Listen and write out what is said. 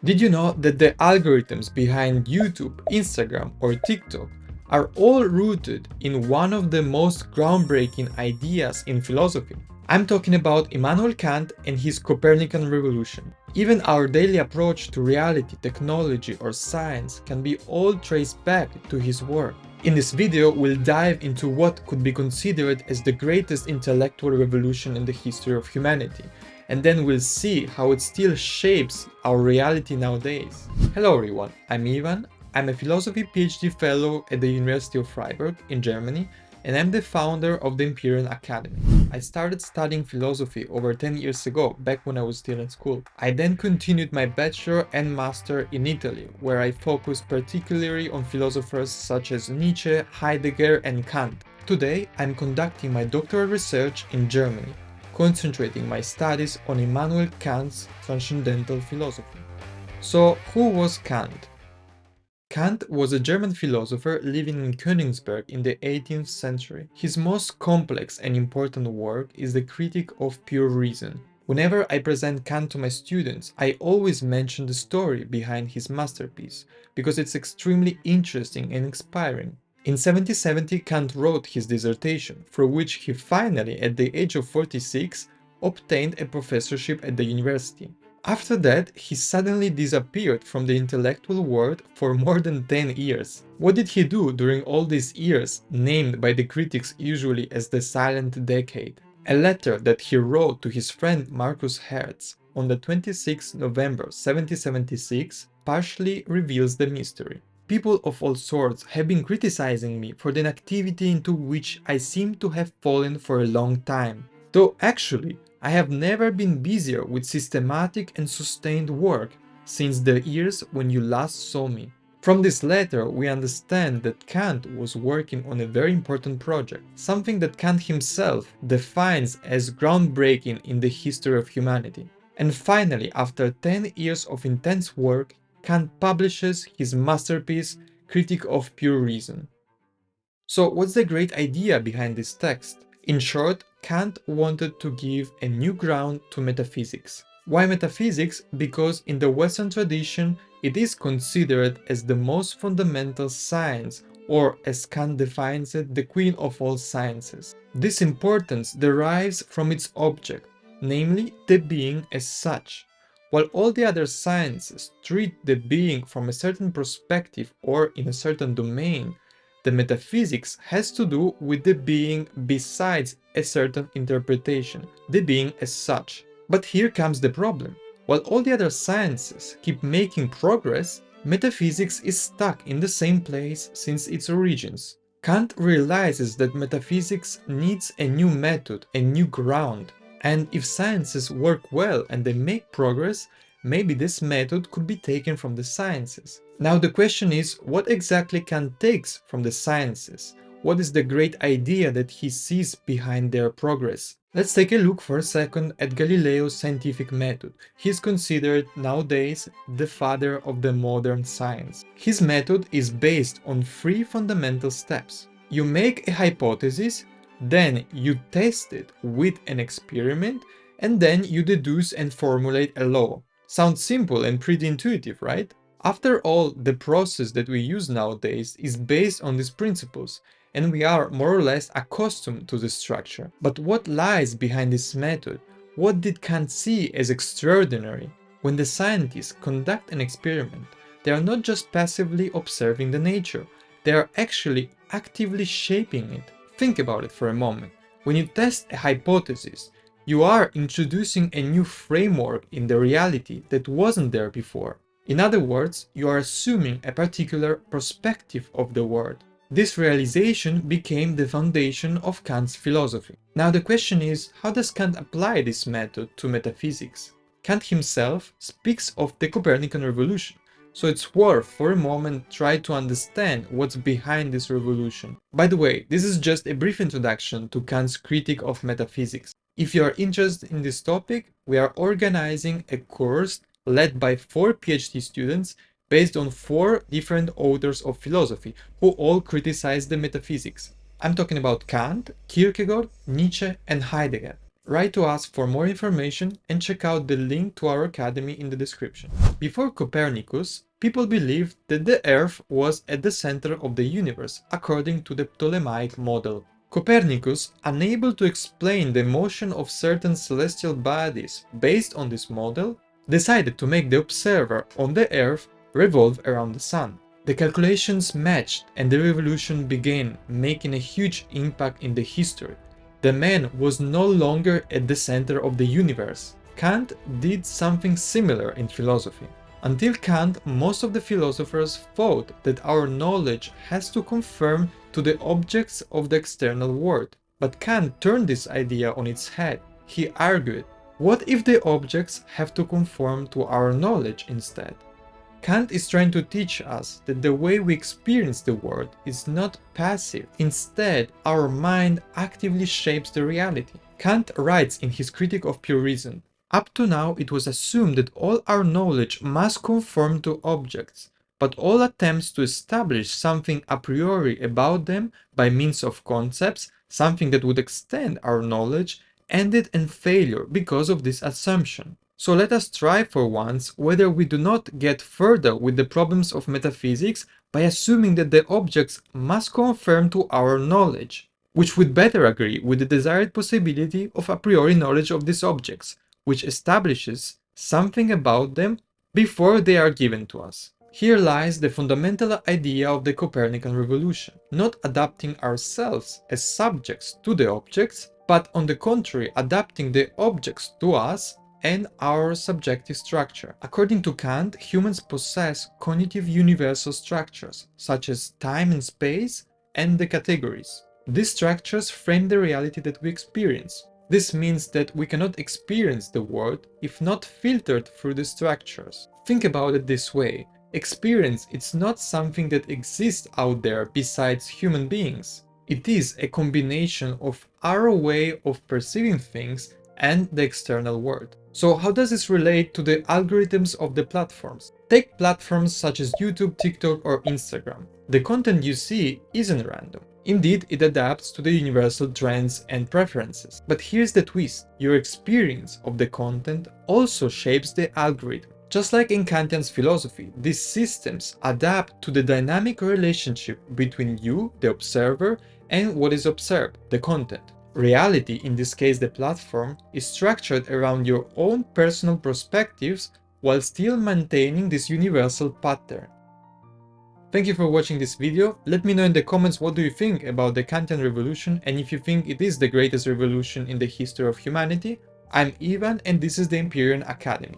Did you know that the algorithms behind YouTube, Instagram, or TikTok are all rooted in one of the most groundbreaking ideas in philosophy? I'm talking about Immanuel Kant and his Copernican Revolution. Even our daily approach to reality, technology, or science can be all traced back to his work. In this video, we'll dive into what could be considered as the greatest intellectual revolution in the history of humanity, and then we'll see how it still shapes our reality nowadays. Hello everyone, I'm Ivan. I'm a philosophy PhD fellow at the University of Freiburg in Germany, and I'm the founder of the Empyrean Academy. I started studying philosophy over 10 years ago, back when I was still in school. I then continued my bachelor and master in Italy, where I focused particularly on philosophers such as Nietzsche, Heidegger, and Kant. Today, I'm conducting my doctoral research in Germany, concentrating my studies on Immanuel Kant's transcendental philosophy. So, who was Kant? Kant was a German philosopher living in Königsberg in the 18th century. His most complex and important work is the Critique of Pure Reason. Whenever I present Kant to my students, I always mention the story behind his masterpiece, because it's extremely interesting and inspiring. In 1770, Kant wrote his dissertation, for which he finally, at the age of 46, obtained a professorship at the university. After that, he suddenly disappeared from the intellectual world for more than 10 years. What did he do during all these years, named by the critics usually as the Silent Decade? A letter that he wrote to his friend Marcus Hertz on the 26th November 1776 partially reveals the mystery. People of all sorts have been criticizing me for the inactivity into which I seem to have fallen for a long time, though actually I have never been busier with systematic and sustained work since the years when you last saw me. From this letter, we understand that Kant was working on a very important project, something that Kant himself defines as groundbreaking in the history of humanity. And finally, after 10 years of intense work, Kant publishes his masterpiece, Critique of Pure Reason. So, what's the great idea behind this text? In short, Kant wanted to give a new ground to metaphysics. Why metaphysics? Because in the Western tradition, it is considered as the most fundamental science, or as Kant defines it, the queen of all sciences. This importance derives from its object, namely the being as such. While all the other sciences treat the being from a certain perspective or in a certain domain, the metaphysics has to do with the being besides a certain interpretation, the being as such. But here comes the problem. While all the other sciences keep making progress, metaphysics is stuck in the same place since its origins. Kant realizes that metaphysics needs a new method, a new ground, and if sciences work well and they make progress, maybe this method could be taken from the sciences. Now the question is, what exactly Kant takes from the sciences? What is the great idea that he sees behind their progress? Let's take a look for a second at Galileo's scientific method. He is considered nowadays the father of the modern science. His method is based on 3 fundamental steps. You make a hypothesis, then you test it with an experiment, and then you deduce and formulate a law. Sounds simple and pretty intuitive, right? After all, the process that we use nowadays is based on these principles, and we are more or less accustomed to this structure. But what lies behind this method? What did Kant see as extraordinary? When the scientists conduct an experiment, they are not just passively observing the nature, they are actually actively shaping it. Think about it for a moment. When you test a hypothesis, you are introducing a new framework in the reality that wasn't there before. In other words, you are assuming a particular perspective of the world. This realization became the foundation of Kant's philosophy. Now the question is, how does Kant apply this method to metaphysics? Kant himself speaks of the Copernican Revolution, so it's worth for a moment try to understand what's behind this revolution. By the way, this is just a brief introduction to Kant's critique of metaphysics. If you are interested in this topic, we are organizing a course led by 4 PhD students based on 4 different authors of philosophy who all criticize the metaphysics. I'm talking about Kant, Kierkegaard, Nietzsche, and Heidegger. Write to us for more information and check out the link to our academy in the description. Before Copernicus, people believed that the Earth was at the center of the universe according to the Ptolemaic model. Copernicus, unable to explain the motion of certain celestial bodies based on this model, decided to make the observer on the Earth revolve around the Sun. The calculations matched and the revolution began, making a huge impact in the history. The man was no longer at the center of the universe. Kant did something similar in philosophy. Until Kant, most of the philosophers thought that our knowledge has to conform to the objects of the external world. But Kant turned this idea on its head. He argued, what if the objects have to conform to our knowledge instead? Kant is trying to teach us that the way we experience the world is not passive. Instead, our mind actively shapes the reality. Kant writes in his Critique of Pure Reason, "Up to now it was assumed that all our knowledge must conform to objects, but all attempts to establish something a priori about them by means of concepts, something that would extend our knowledge, ended in failure because of this assumption. So let us try for once whether we do not get further with the problems of metaphysics by assuming that the objects must conform to our knowledge, which would better agree with the desired possibility of a priori knowledge of these objects, which establishes something about them before they are given to us." Here lies the fundamental idea of the Copernican Revolution, not adapting ourselves as subjects to the objects, but on the contrary adapting the objects to us and our subjective structure. According to Kant, humans possess cognitive universal structures, such as time and space and the categories. These structures frame the reality that we experience. This means that we cannot experience the world if not filtered through the structures. Think about it this way. Experience is not something that exists out there besides human beings. It is a combination of our way of perceiving things and the external world. So how does this relate to the algorithms of the platforms? Take platforms such as YouTube, TikTok or Instagram. The content you see isn't random. Indeed, it adapts to the universal trends and preferences. But here's the twist. Your experience of the content also shapes the algorithm. Just like in Kantian's philosophy, these systems adapt to the dynamic relationship between you, the observer, and what is observed, the content. Reality, in this case the platform, is structured around your own personal perspectives while still maintaining this universal pattern. Thank you for watching this video. Let me know in the comments what do you think about the Kantian revolution and if you think it is the greatest revolution in the history of humanity. I'm Ivan and this is the Empyrean Academy.